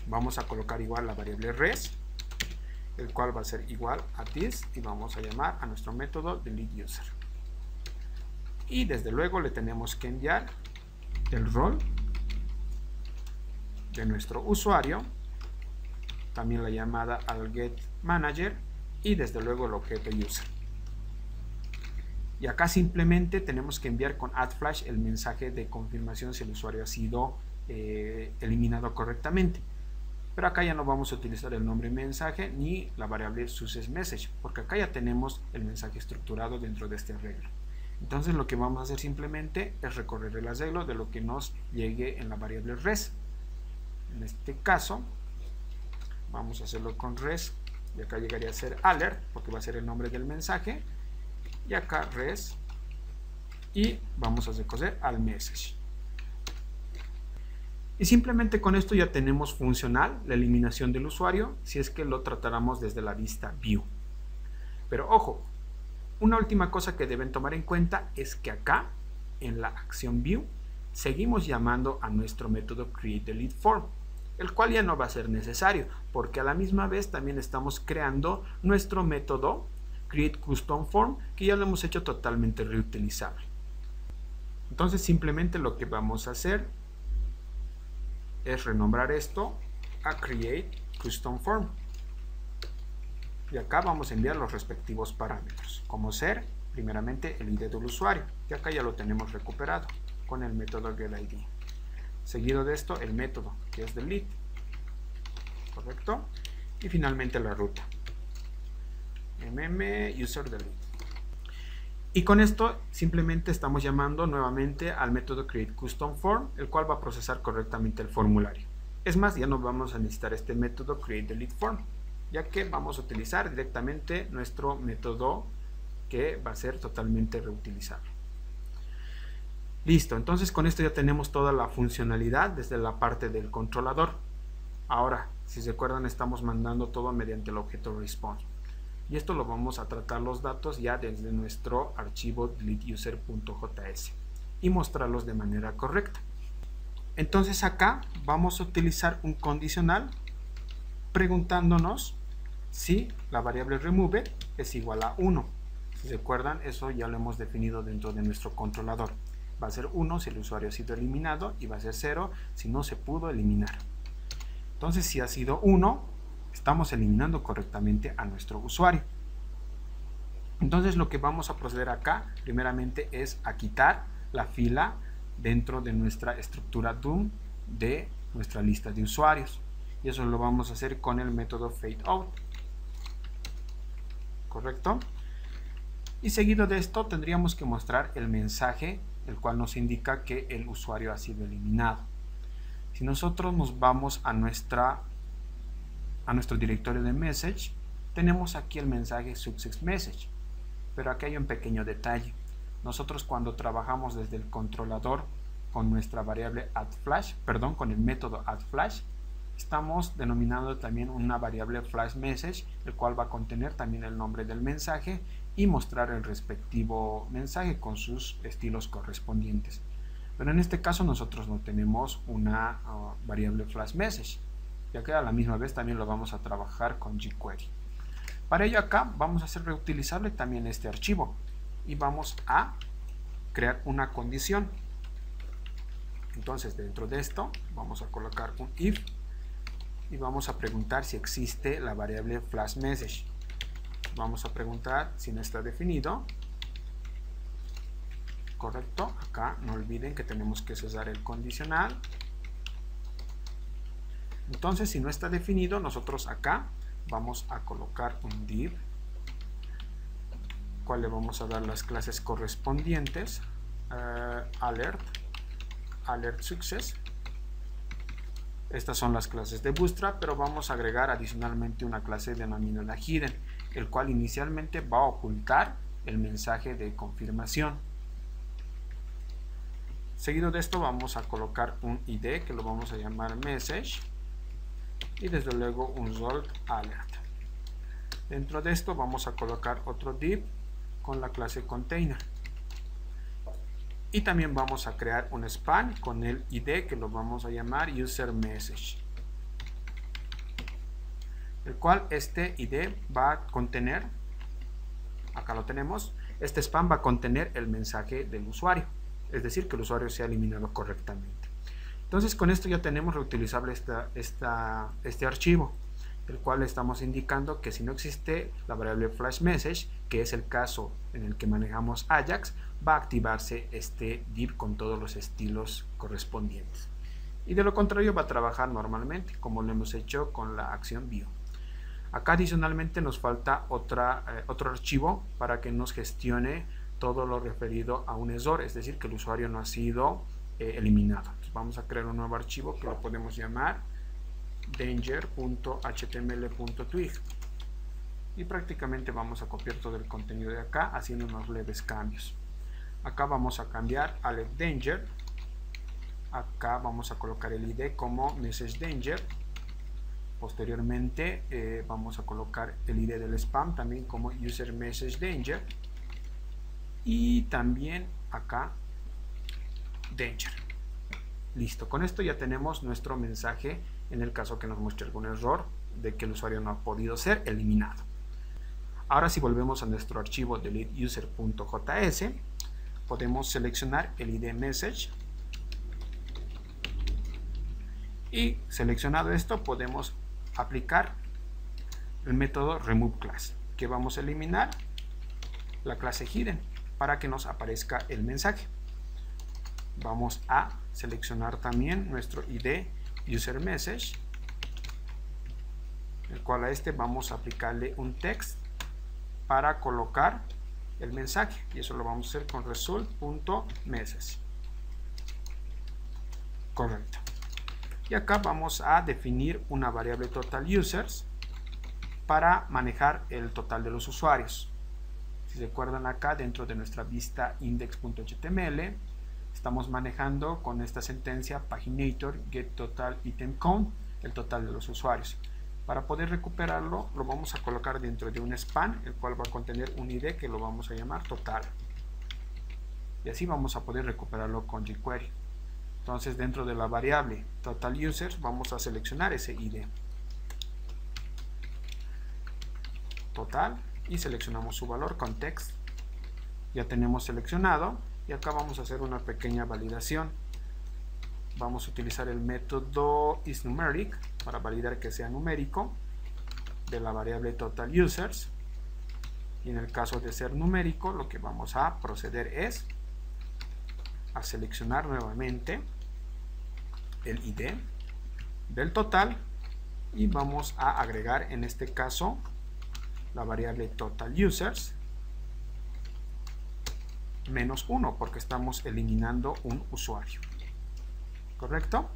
vamos a colocar igual la variable res, el cual va a ser igual a this y vamos a llamar a nuestro método delete_user. Y desde luego le tenemos que enviar el rol de nuestro usuario, también la llamada al getManager y desde luego el objeto user. Y acá simplemente tenemos que enviar con addFlash el mensaje de confirmación si el usuario ha sido eliminado correctamente. Pero acá ya no vamos a utilizar el nombre mensaje ni la variable successMessage, porque acá ya tenemos el mensaje estructurado dentro de este arreglo. Entonces lo que vamos a hacer simplemente es recorrer el arreglo de lo que nos llegue en la variable res. En este caso vamos a hacerlo con res y acá llegaría a ser alert porque va a ser el nombre del mensaje y acá res y vamos a recoger al message. Y simplemente con esto ya tenemos funcional la eliminación del usuario si es que lo tratáramos desde la vista view. Pero ojo, una última cosa que deben tomar en cuenta es que acá en la acción view seguimos llamando a nuestro método createDeleteForm, el cual ya no va a ser necesario porque a la misma vez también estamos creando nuestro método createCustomForm que ya lo hemos hecho totalmente reutilizable. Entonces simplemente lo que vamos a hacer es renombrar esto a createCustomForm y acá vamos a enviar los respectivos parámetros, como ser primeramente el ID del usuario, que acá ya lo tenemos recuperado con el método getID. Seguido de esto el método que es delete, correcto, y finalmente la ruta userDelete. Y con esto simplemente estamos llamando nuevamente al método createCustomForm, el cual va a procesar correctamente el formulario. Es más, ya no vamos a necesitar este método createDeleteForm, ya que vamos a utilizar directamente nuestro método que va a ser totalmente reutilizable. Listo, entonces con esto ya tenemos toda la funcionalidad desde la parte del controlador. Ahora, si se acuerdan, estamos mandando todo mediante el objeto response. Y esto lo vamos a tratar los datos ya desde nuestro archivo deleteUser.js y mostrarlos de manera correcta. Entonces acá vamos a utilizar un condicional preguntándonos si la variable remove es igual a 1. Si se acuerdan, eso ya lo hemos definido dentro de nuestro controlador. Va a ser 1 si el usuario ha sido eliminado y va a ser 0 si no se pudo eliminar. Entonces si ha sido 1, estamos eliminando correctamente a nuestro usuario. Entonces lo que vamos a proceder acá primeramente es a quitar la fila dentro de nuestra estructura DOM de nuestra lista de usuarios, y eso lo vamos a hacer con el método fadeOut, correcto. Y seguido de esto tendríamos que mostrar el mensaje el cual nos indica que el usuario ha sido eliminado. Si nosotros nos vamos a nuestro directorio de message, tenemos aquí el mensaje successMessage, pero aquí hay un pequeño detalle. Nosotros cuando trabajamos desde el controlador con nuestra variable addFlash, con el método addFlash, estamos denominando también una variable flashMessage, el cual va a contener también el nombre del mensaje y mostrar el respectivo mensaje con sus estilos correspondientes. Pero en este caso nosotros no tenemos una variable flashMessage, ya que a la misma vez también lo vamos a trabajar con jQuery. Para ello acá vamos a hacer reutilizable también este archivo y vamos a crear una condición. Entonces dentro de esto vamos a colocar un if y vamos a preguntar si existe la variable flashMessage. vamos a preguntar si no está definido. Correcto, acá no olviden que tenemos que cesar el condicional. Entonces, si no está definido, nosotros acá vamos a colocar un div, cual le vamos a dar las clases correspondientes, alert success. Estas son las clases de Bootstrap, pero vamos a agregar adicionalmente una clase denominada hidden, el cual inicialmente va a ocultar el mensaje de confirmación. Seguido de esto vamos a colocar un ID que lo vamos a llamar message y desde luego un result alert. Dentro de esto vamos a colocar otro div con la clase container y también vamos a crear un span con el ID que lo vamos a llamar user message, el cual este ID va a contener, acá lo tenemos, este span va a contener el mensaje del usuario, es decir, que el usuario sea eliminado correctamente. Entonces con esto ya tenemos reutilizable este archivo, el cual estamos indicando que si no existe la variable flash message, que es el caso en el que manejamos Ajax, va a activarse este div con todos los estilos correspondientes. Y de lo contrario va a trabajar normalmente, como lo hemos hecho con la acción view. Acá adicionalmente nos falta otro archivo para que nos gestione todo lo referido a un error, es decir, que el usuario no ha sido eliminado. Entonces vamos a crear un nuevo archivo que lo podemos llamar danger.html.twig y prácticamente vamos a copiar todo el contenido de acá haciendo unos leves cambios. Acá vamos a cambiar alert danger, acá vamos a colocar el ID como message danger, posteriormente vamos a colocar el ID del spam también como user message danger y también acá danger. Listo, con esto ya tenemos nuestro mensaje en el caso que nos muestre algún error de que el usuario no ha podido ser eliminado. Ahora si volvemos a nuestro archivo deleteUser.js, podemos seleccionar el ID message y seleccionado esto podemos aplicar el método removeClass, que vamos a eliminar la clase hidden para que nos aparezca el mensaje. Vamos a seleccionar también nuestro ID user message, el cual a este vamos a aplicarle un text para colocar el mensaje, y eso lo vamos a hacer con result.message. Correcto. Y acá vamos a definir una variable total users para manejar el total de los usuarios. Si se acuerdan, acá dentro de nuestra vista index.html estamos manejando con esta sentencia paginator get total item count, el total de los usuarios. Para poder recuperarlo lo vamos a colocar dentro de un span, el cual va a contener un ID que lo vamos a llamar total, y así vamos a poder recuperarlo con jQuery. Entonces dentro de la variable total users vamos a seleccionar ese ID total y seleccionamos su valor con text. Ya tenemos seleccionado y acá vamos a hacer una pequeña validación. Vamos a utilizar el método isNumeric para validar que sea numérico de la variable total users, y en el caso de ser numérico lo que vamos a proceder es a seleccionar nuevamente el ID del total y vamos a agregar en este caso la variable total users menos 1 porque estamos eliminando un usuario. ¿Correcto?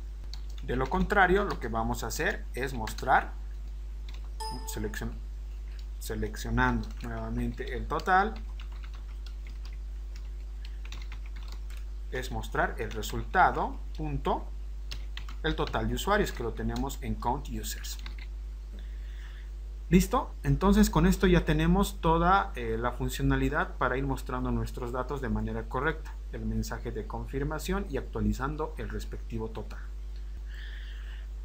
De lo contrario, lo que vamos a hacer es mostrar, seleccionando nuevamente el total, es mostrar el resultado, punto, el total de usuarios que lo tenemos en count users. ¿Listo? Entonces con esto ya tenemos toda la funcionalidad para ir mostrando nuestros datos de manera correcta, el mensaje de confirmación y actualizando el respectivo total.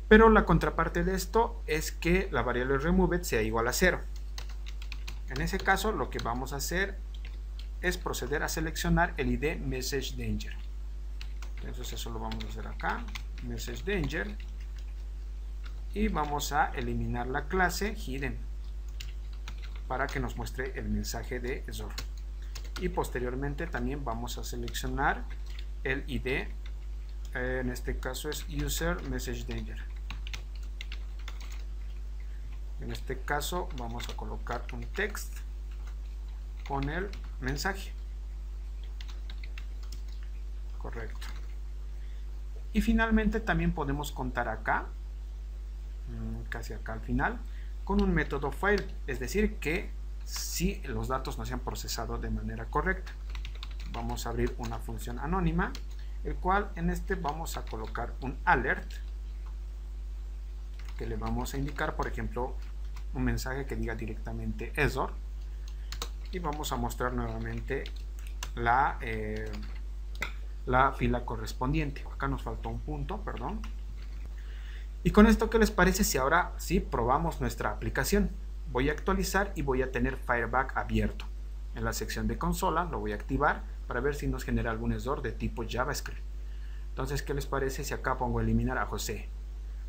Pero la contraparte de esto es que la variable removed sea igual a 0. En ese caso lo que vamos a hacer es proceder a seleccionar el ID message danger. Entonces eso lo vamos a hacer acá, message danger, y vamos a eliminar la clase hidden. para que nos muestre el mensaje de error. Y posteriormente también vamos a seleccionar el ID, en este caso es User Message Danger. En este caso vamos a colocar un text con el mensaje. Correcto. Y finalmente también podemos contar acá, casi acá al final, con un método file, es decir que si los datos no se han procesado de manera correcta. Vamos a abrir una función anónima, el cual en este vamos a colocar un alert, que le vamos a indicar, por ejemplo, un mensaje que diga directamente error, y vamos a mostrar nuevamente la fila correspondiente. Acá nos faltó un punto, perdón. Y con esto, ¿qué les parece si ahora sí probamos nuestra aplicación? Voy a actualizar y voy a tener Fireback abierto. En la sección de consola lo voy a activar para ver si nos genera algún error de tipo JavaScript. Entonces, ¿qué les parece si acá pongo eliminar a José?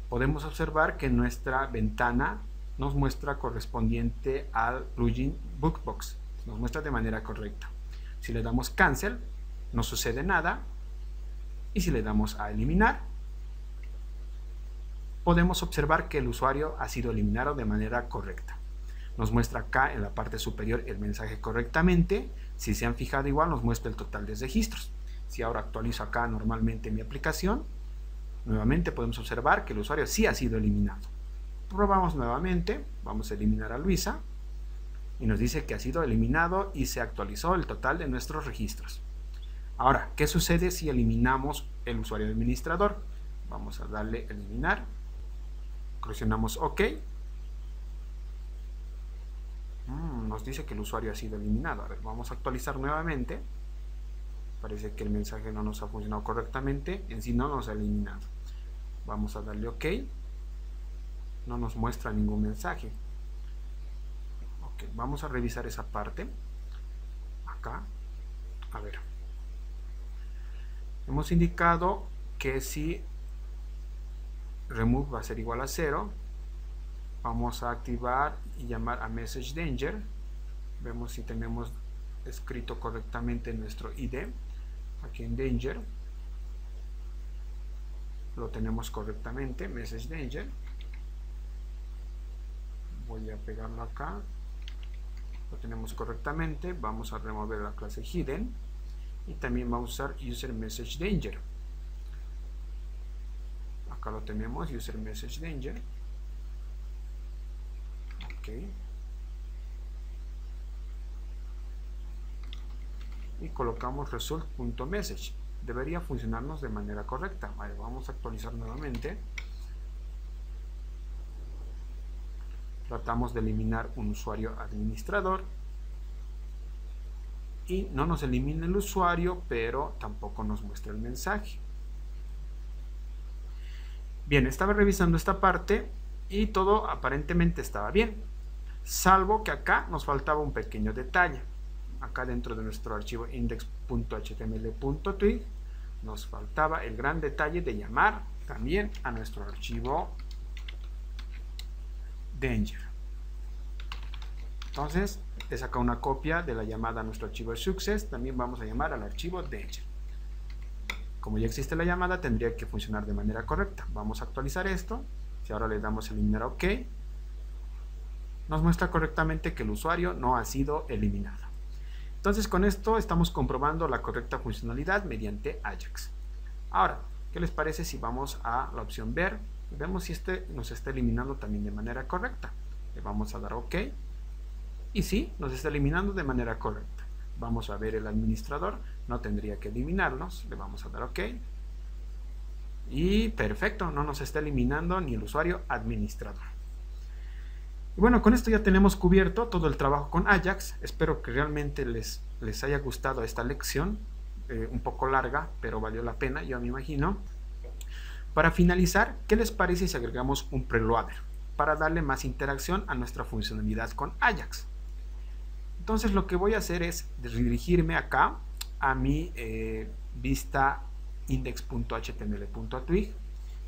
Podemos observar que nuestra ventana nos muestra correspondiente al plugin Bookbox. Nos muestra de manera correcta. Si le damos cancel, no sucede nada. Y si le damos a eliminar, podemos observar que el usuario ha sido eliminado de manera correcta. Nos muestra acá en la parte superior el mensaje correctamente. Si se han fijado, igual nos muestra el total de registros. Si ahora actualizo acá normalmente mi aplicación, nuevamente podemos observar que el usuario sí ha sido eliminado. Probamos nuevamente, vamos a eliminar a Luisa y nos dice que ha sido eliminado y se actualizó el total de nuestros registros. Ahora, ¿qué sucede si eliminamos el usuario administrador? Vamos a darle eliminar, presionamos OK. Nos dice que el usuario ha sido eliminado. A ver, vamos a actualizar nuevamente. Parece que el mensaje no nos ha funcionado correctamente, en sí no nos ha eliminado. Vamos a darle OK. No nos muestra ningún mensaje. Ok, vamos a revisar esa parte. Acá, a ver. Hemos indicado que si remove va a ser igual a 0, vamos a activar y llamar a Message Danger. Vemos si tenemos escrito correctamente nuestro ID. Aquí en Danger lo tenemos correctamente, Message Danger. Voy a pegarlo acá, lo tenemos correctamente. Vamos a remover la clase Hidden y también vamos a usar User Message Danger. Acá lo tenemos, User Message Danger. Ok. Y colocamos result.message. Debería funcionarnos de manera correcta. Vale, vamos a actualizar nuevamente. Tratamos de eliminar un usuario administrador y no nos elimina el usuario, pero tampoco nos muestra el mensaje. Bien, estaba revisando esta parte y todo aparentemente estaba bien, salvo que acá nos faltaba un pequeño detalle. Acá dentro de nuestro archivo index.html.twig nos faltaba el gran detalle de llamar también a nuestro archivo Danger. Entonces, es acá una copia de la llamada a nuestro archivo Success. También vamos a llamar al archivo Danger. Como ya existe la llamada, tendría que funcionar de manera correcta. Vamos a actualizar esto. Si ahora le damos eliminar OK, nos muestra correctamente que el usuario no ha sido eliminado. Entonces, con esto estamos comprobando la correcta funcionalidad mediante Ajax. Ahora, ¿qué les parece si vamos a la opción ver? Vemos si este nos está eliminando también de manera correcta. Le vamos a dar OK. Y sí, nos está eliminando de manera correcta. Vamos a ver el administrador. No tendría que eliminarnos. Le vamos a dar OK. Y perfecto, no nos está eliminando ni el usuario administrador. Y bueno, con esto ya tenemos cubierto todo el trabajo con Ajax. Espero que realmente les haya gustado esta lección. Un poco larga, pero valió la pena, yo me imagino. Para finalizar, ¿qué les parece si agregamos un preloader para darle más interacción a nuestra funcionalidad con Ajax? Entonces lo que voy a hacer es redirigirme acá a mi vista index.html.twig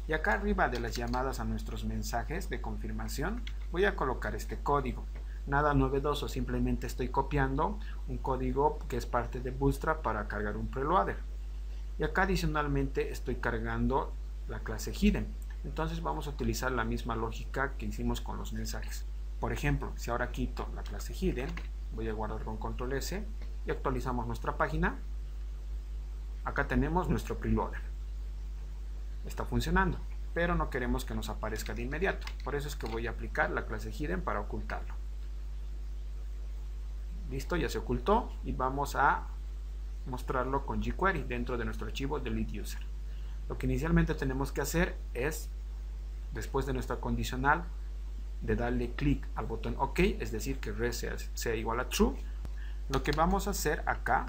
y acá arriba de las llamadas a nuestros mensajes de confirmación voy a colocar este código. Nada novedoso, simplemente estoy copiando un código que es parte de Bootstrap para cargar un preloader. Y acá adicionalmente estoy cargando la clase Hidden. Entonces vamos a utilizar la misma lógica que hicimos con los mensajes. Por ejemplo, si ahora quito la clase Hidden, voy a guardar con Control S y actualizamos nuestra página. Acá tenemos nuestro preloader. Está funcionando, pero no queremos que nos aparezca de inmediato. Por eso es que voy a aplicar la clase Hidden para ocultarlo. Listo, ya se ocultó y vamos a mostrarlo con jQuery dentro de nuestro archivo delete user. Lo que inicialmente tenemos que hacer es, después de nuestra condicional, de darle clic al botón OK, es decir, que res sea igual a true. Lo que vamos a hacer acá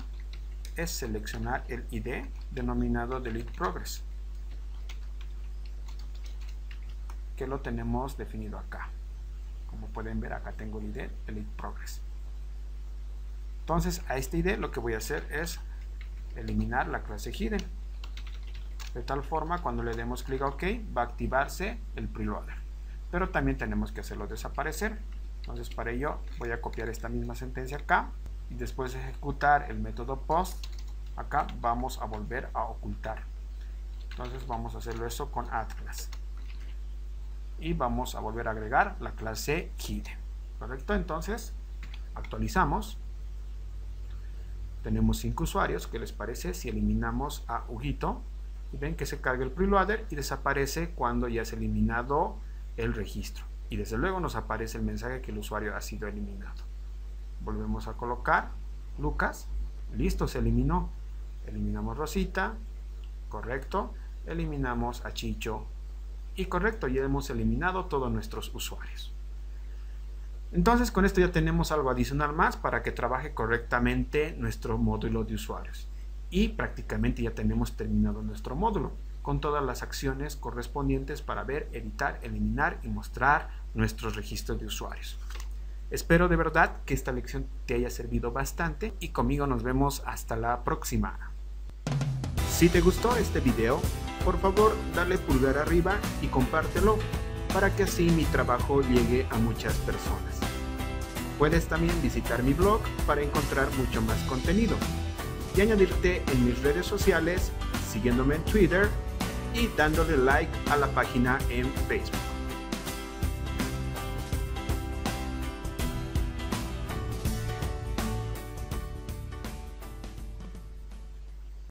es seleccionar el ID denominado delete progress, que lo tenemos definido acá. Como pueden ver, acá tengo el ID delete progress. Entonces a este ID lo que voy a hacer es eliminar la clase Hidden. De tal forma, cuando le demos clic a OK, va a activarse el preloader. Pero también tenemos que hacerlo desaparecer. Entonces para ello voy a copiar esta misma sentencia acá. Y después de ejecutar el método post, acá vamos a volver a ocultar. Entonces vamos a hacerlo eso con add class. Y vamos a volver a agregar la clase Hidden. ¿Correcto? Entonces actualizamos. Tenemos 5 usuarios. ¿Qué les parece si eliminamos a Huguito? Y ven que se carga el preloader y desaparece cuando ya es eliminado el registro. Y desde luego nos aparece el mensaje que el usuario ha sido eliminado. Volvemos a colocar Lucas. Listo, se eliminó. Eliminamos Rosita. Correcto. Eliminamos a Chicho. Y correcto, ya hemos eliminado todos nuestros usuarios. Entonces con esto ya tenemos algo adicional más para que trabaje correctamente nuestro módulo de usuarios. Y prácticamente ya tenemos terminado nuestro módulo con todas las acciones correspondientes para ver, editar, eliminar y mostrar nuestros registros de usuarios. Espero de verdad que esta lección te haya servido bastante y conmigo nos vemos hasta la próxima. Si te gustó este video, por favor dale pulgar arriba y compártelo para que así mi trabajo llegue a muchas personas. Puedes también visitar mi blog para encontrar mucho más contenido y añadirte en mis redes sociales siguiéndome en Twitter y dándole like a la página en Facebook.